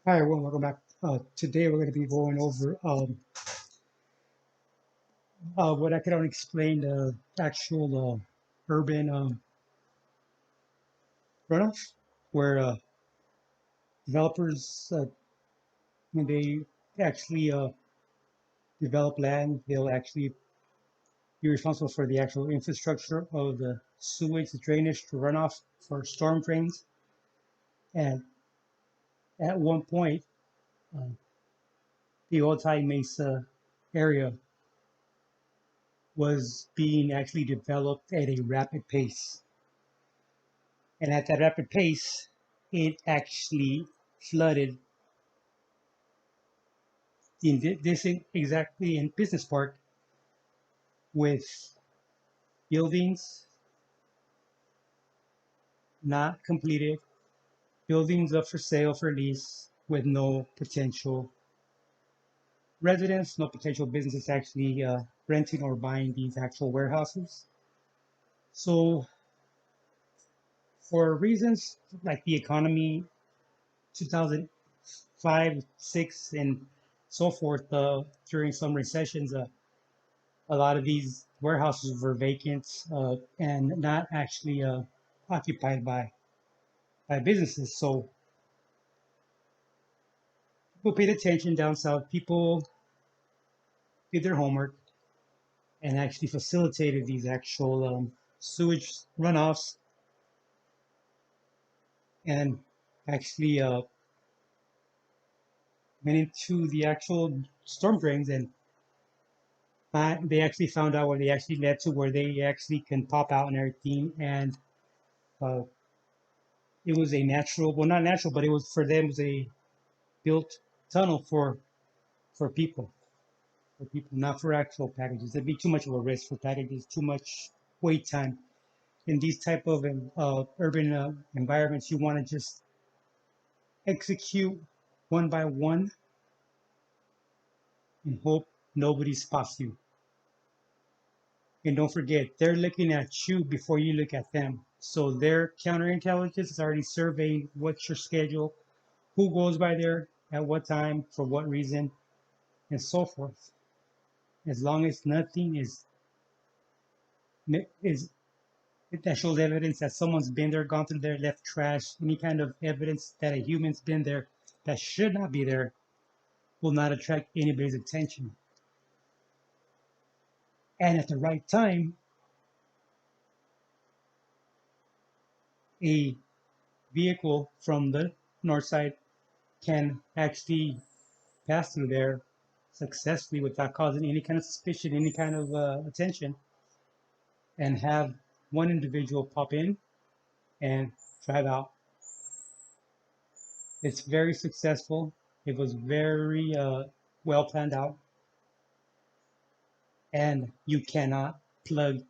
Hi, everyone. Welcome back. Today, we're going to be going over what I can explain the actual urban runoff, where developers, when they actually develop land, they'll actually be responsible for the actual infrastructure of the sewage, the drainage, the runoff for storm drains. And at one point, uh, the Otay Mesa area was being actually developed at a rapid pace. And at that rapid pace, it actually flooded in this exactly in Business Park with buildings not completed, buildings up for sale for lease with no potential residents, no potential businesses actually renting or buying these actual warehouses. So, for reasons like the economy, 2005, 6, and so forth, during some recessions, a lot of these warehouses were vacant and not actually occupied by businesses. So people paid attention down south. People did their homework and actually facilitated these actual sewage runoffs and actually went into the actual storm drains and they actually found out where they actually led to where they actually can pop out and everything and uh, it was a natural, well, not natural, but it was for them, it was a built tunnel for people, not for actual packages. It'd be too much of a risk for packages, too much wait time. In these type of urban environments, you want to just execute one by one and hope nobody spots you. And don't forget, they're looking at you before you look at them. So their counterintelligence is already surveying what's your schedule, who goes by there, at what time, for what reason, and so forth. As long as nothing is that shows evidence that someone's been there, gone through there, left trash, any kind of evidence that a human's been there that should not be there will not attract anybody's attention. And at the right time, a vehicle from the north side can actually pass through there successfully without causing any kind of suspicion, any kind of attention, and have one individual pop in and drive out. It's very successful. It was very well planned out, and you cannot plug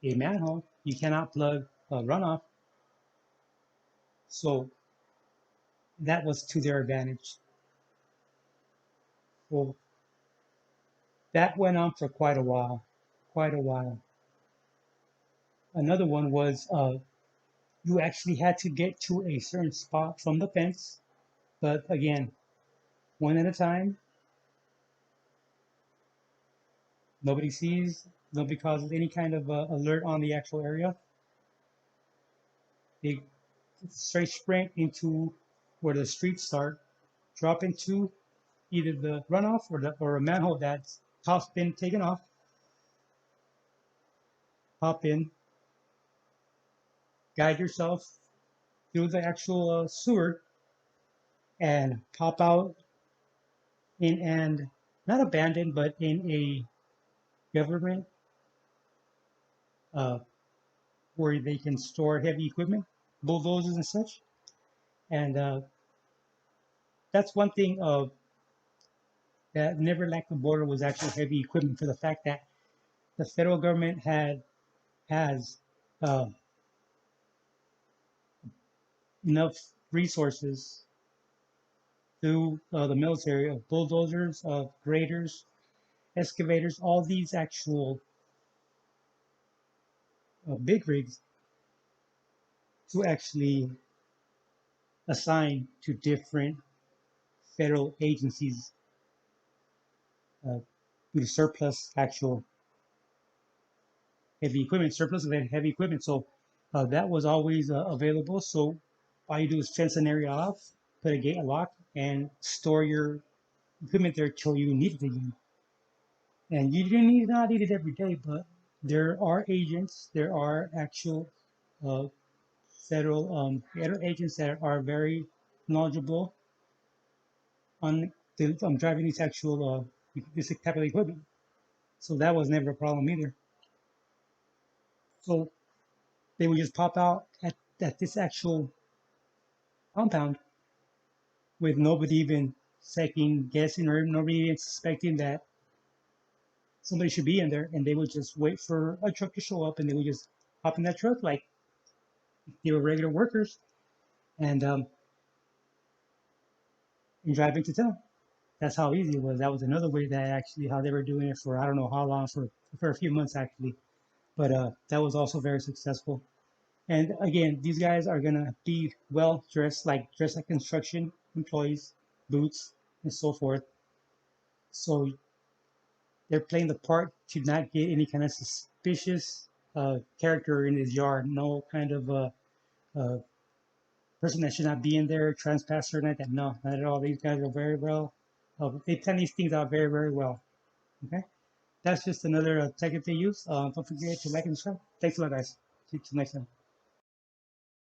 a manhole. You cannot plug a runoff. So that was to their advantage. Well, that went on for quite a while, quite a while. Another one was you actually had to get to a certain spot from the fence, but again, one at a time. Nobody sees, nobody causes any kind of alert on the actual area. They straight sprint into where the streets start, drop into either the runoff or a manhole that's top's been taken off, hop in, guide yourself through the actual sewer, and pop out in and not abandoned, but in a government uh, where they can store heavy equipment, bulldozers and such. And that's one thing that never lacked the border was actually heavy equipment for the fact that the federal government has uh, enough resources through the military of bulldozers, of graders, excavators, all these actual big rigs to actually assign to different federal agencies due to surplus actual heavy equipment, surplus of heavy equipment. So that was always available. So all you do is fence an area off, put a gate, a lock, and store your equipment there till you need it again. And you didn't need not need it every day, but there are agents, there are actual uh, federal agents that are very knowledgeable on driving these actual this type of equipment. So that was never a problem either. So they would just pop out at this actual compound with nobody even second guessing or nobody even suspecting that somebody should be in there, and they would just wait for a truck to show up, and they would just hop in that truck like they were regular workers and drive into town. That's how easy it was. That was another way that actually how they were doing it for I don't know how long, for a few months actually, but that was also very successful. And again, these guys are gonna be well dressed, dressed like construction employees, boots and so forth. So they're playing the part to not get any kind of suspicious character in his yard. No kind of uh, person that should not be in there, trespasser, or that. No, not at all. These guys are very well. They plan these things out very, very well. Okay, that's just another technique they use. Don't forget to like and subscribe. Thanks a lot, guys. See you next time.